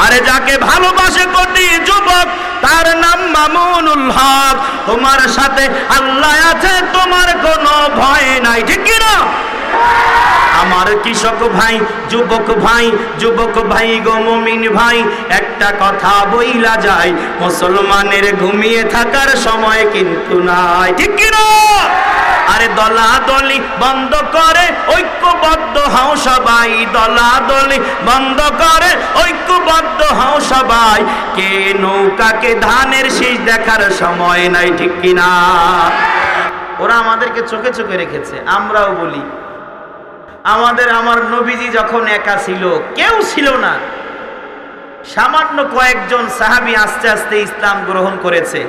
আরে যাকে ভালোবাসে কোটি যুবক তার নাম মামুনুল হক। তোমার সাথে আল্লাহ আছে, তোমার কোনো ভয় নাই, ঠিক কি না? আমার কৃষক ভাই, যুবক ভাই, যুবক ভাই গো মুমিন ভাই, একটা কথা বইলা যায়, মুসলমানের ঘুমিয়ে থাকার সময় কিন্তু নাই, ঠিক কি না? আরে দলাদলি বন্ধ করে ঐক্যবদ্ধ হও সবাই, দলাদলি বন্ধ করে ঐক্যবদ্ধ হও সবাই। কে নৌকাকে ধানের শীষ দেখার সময় নাই, ঠিক কি না? ওরা আমাদেরকে চোখে চোখে রেখেছে। আমরাও বলি আমার নবীজি যখন একা ছিল, কেউ ছিল না, সামান্য কয়েকজন সাহাবী আস্তে আস্তে ইসলাম গ্রহণ করেছে।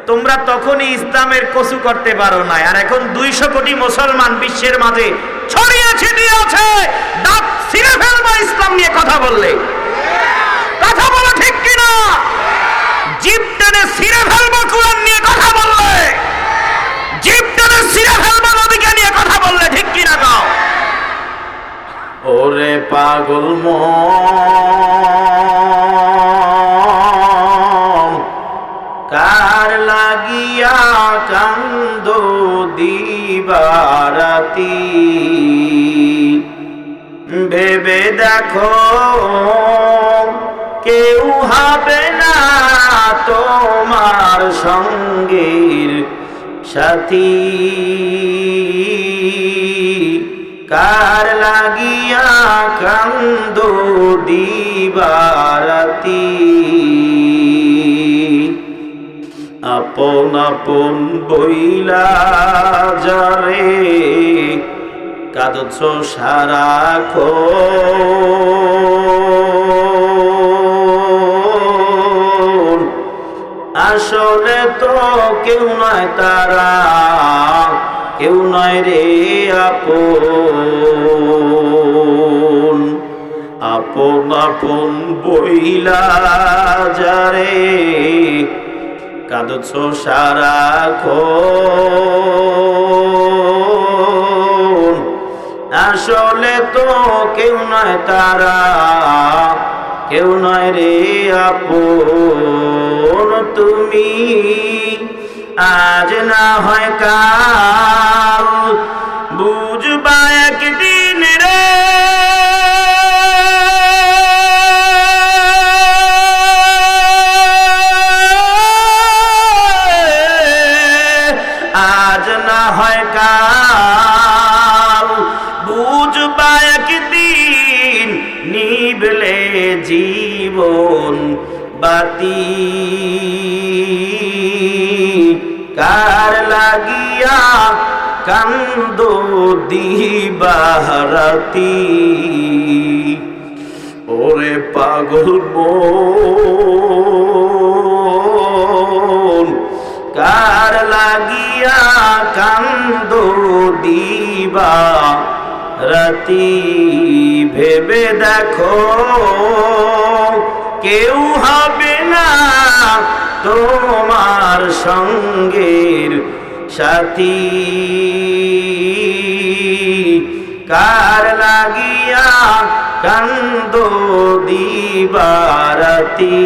তোমরা তখনই ইসলামের কসু করতে পারো না, আর এখন 200 কোটি মুসলমান বিশ্বের মাঝে ছড়িয়ে ছিটিয়ে আছে। দাঁত ছিঁড়ে ফেলবা ইসলাম নিয়ে কথা বললে, কথা বলো ঠিক কিনা? জিভ টেনে ছিঁড়ে ফেলবো কোরআন নিয়ে কথা বললে, জিভ টেনে ছিঁড়ে ফেলবো নবীকে নিয়ে কথা বললে, ঠিক কিনা গাও? ওরে পাগল মন, কার লাগিয়া কান্দো দিবারাতি, ভেবে দেখো কেউ হবে না তোমার সঙ্গীর সাথী। কার লাগিয়া কান্দো দিবারাতি, আপন আপন বইলা যারে কাঁদছ সারাক্ষণ, আসলে তো কেউ নয় তারা, কেউ নয় রে আপন। আপন আপন বইলা যারে কাঁদছ সারাক্ষণ, আসলে তো কেউ নয় তারা, কেউ নয় রে আপন। তুমি আজ না হয় কাল বুঝবা একদিন রে, আজ না হয় কাল বুঝবা একদিন, নিভলে জীবন বাতি। কার লাগিয়া কান্দো দিবারাতি, ওরে পাগল মন, কার লাগিয়া কান্দো দিবারাতি, ভেবে দেখো কেউ হবে না তোমার সঙ্গের সাথী। কার লাগিয়া কান্দো দিবারাতি।